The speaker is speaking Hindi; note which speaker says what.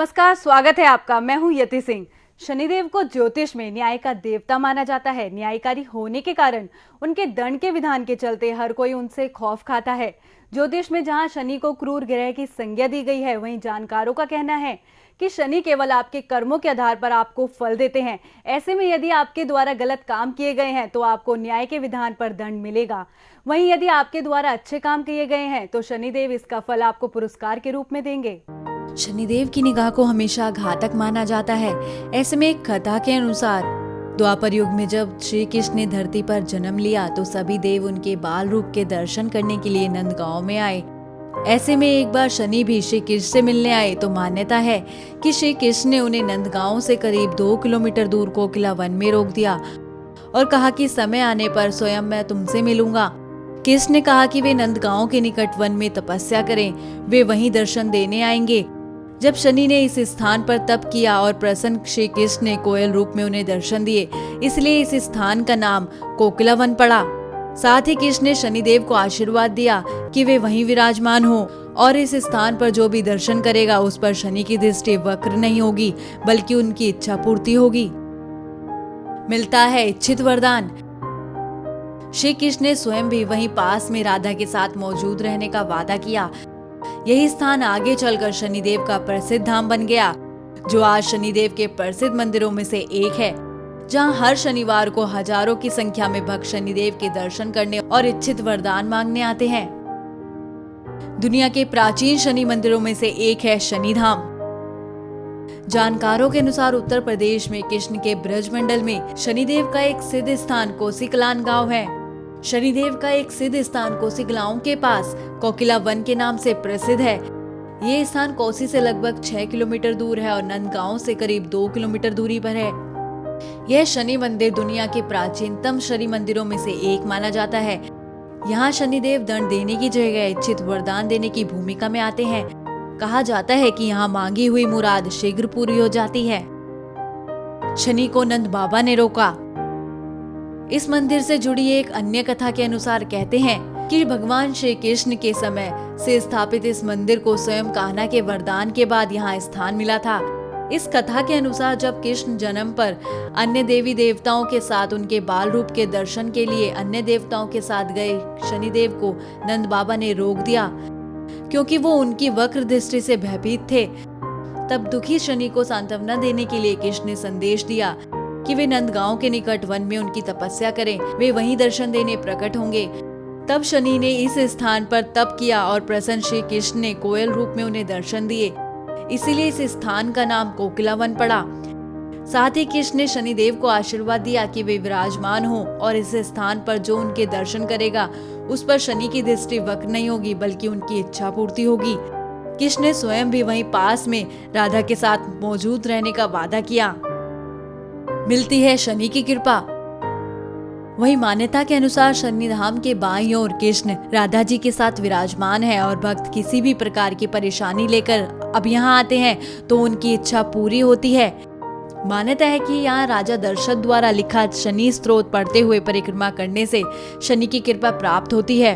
Speaker 1: नमस्कार, स्वागत है आपका। मैं हूं यति सिंह। शनिदेव को ज्योतिष में न्याय का देवता माना जाता है। न्यायकारी होने के कारण उनके दंड के विधान के चलते हर कोई उनसे खौफ खाता है। ज्योतिष में जहां शनि को क्रूर ग्रह की संज्ञा दी गई है, वहीं जानकारों का कहना है कि शनि केवल आपके कर्मों के आधार पर आपको फल देते हैं। ऐसे में यदि आपके द्वारा गलत काम किए गए हैं तो आपको न्याय के विधान पर दंड मिलेगा। वहीं यदि आपके द्वारा अच्छे काम किए गए हैं तो शनिदेव इसका फल आपको पुरस्कार के रूप में देंगे।
Speaker 2: शनिदेव की निगाह को हमेशा घातक माना जाता है। ऐसे में एक कथा के अनुसार द्वापर युग में जब श्री कृष्ण ने धरती पर जन्म लिया तो सभी देव उनके बाल रूप के दर्शन करने के लिए नंदगांव में आए। ऐसे में एक बार शनि भी श्री कृष्ण से मिलने आए तो मान्यता है कि श्री कृष्ण ने उन्हें नंदगांव से करीब 2 किलोमीटर दूर कोकिला वन में रोक दिया और कहा कि समय आने पर स्वयं मैं तुमसे मिलूंगा। कृष्ण ने कहा कि वे नंदगांव के निकट वन में तपस्या करें, वे वहीं दर्शन देने आएंगे। जब शनि ने इस स्थान पर तप किया और प्रसन्न श्री कृष्ण ने कोयल रूप में उन्हें दर्शन दिए, इसलिए इस स्थान का नाम कोकिला वन पड़ा। साथ ही कृष्ण ने शनिदेव को आशीर्वाद दिया कि वे वहीं विराजमान हो और इस स्थान पर जो भी दर्शन करेगा उस पर शनि की दृष्टि वक्र नहीं होगी, बल्कि उनकी इच्छा पूर्ति होगी। मिलता है इच्छित वरदान। श्री कृष्ण ने स्वयं भी वहीं पास में राधा के साथ मौजूद रहने का वादा किया। यही स्थान आगे चलकर शनिदेव का प्रसिद्ध धाम बन गया, जो आज शनिदेव के प्रसिद्ध मंदिरों में से एक है, जहां हर शनिवार को हजारों की संख्या में भक्त शनिदेव के दर्शन करने और इच्छित वरदान मांगने आते हैं। दुनिया के प्राचीन शनि मंदिरों में से एक है शनि धाम। जानकारों के अनुसार उत्तर प्रदेश में कृष्ण के ब्रज मंडल में शनिदेव का एक सिद्ध स्थान कोसीकलान गांव है। शनिदेव का एक सिद्ध स्थान कोसीकलाओं के पास कोकिला वन के नाम से प्रसिद्ध है। ये स्थान कोसी से लगभग 6 किलोमीटर दूर है और नंदगांव से करीब 2 किलोमीटर दूरी पर है। यह शनि मंदिर दुनिया के प्राचीनतम शनि मंदिरों में से एक माना जाता है। यहाँ शनिदेव दंड देने की जगह इच्छित वरदान देने की भूमिका में आते हैं। कहा जाता है कि यहाँ मांगी हुई मुराद शीघ्र पूरी हो जाती है। शनि को नंद बाबा ने रोका। इस मंदिर से जुड़ी एक अन्य कथा के अनुसार कहते हैं कि भगवान श्री कृष्ण के समय से स्थापित इस मंदिर को स्वयं कान्हा के वरदान के बाद यहाँ स्थान मिला था। इस कथा के अनुसार जब कृष्ण जन्म पर अन्य देवी देवताओं के साथ उनके बाल रूप के दर्शन के लिए अन्य देवताओं के साथ गए, शनिदेव को नंद बाबा ने रोक दिया क्योंकि वो उनकी वक्र दृष्टि से भयभीत थे। तब दुखी शनि को सांत्वना देने के लिए कृष्ण ने संदेश दिया कि वे नंदगांव के निकट वन में उनकी तपस्या करें, वे वहीं दर्शन देने प्रकट होंगे। तब शनि ने इस स्थान पर तप किया और प्रसन्न श्री कृष्ण ने कोयल रूप में उन्हें दर्शन दिए, इसीलिए इस स्थान का नाम कोकिला वन पड़ा। साथ ही कृष्ण ने शनिदेव को आशीर्वाद दिया कि वे विराजमान हो और इस स्थान पर जो उनके दर्शन करेगा उस पर शनि की दृष्टि वक्र नहीं होगी, बल्कि उनकी इच्छा पूर्ति होगी। कृष्ण ने स्वयं भी वहीं पास में राधा के साथ मौजूद रहने का वादा किया। मिलती है शनि की कृपा। वहीं मान्यता के अनुसार शनि धाम के बाईं ओर कृष्ण राधा जी के साथ विराजमान है और भक्त किसी भी प्रकार की परेशानी लेकर अब यहाँ आते हैं तो उनकी इच्छा पूरी होती है। मान्यता है कि यहाँ राजा दशरथ द्वारा लिखा शनि स्तोत्र पढ़ते हुए परिक्रमा करने से शनि की कृपा प्राप्त होती है।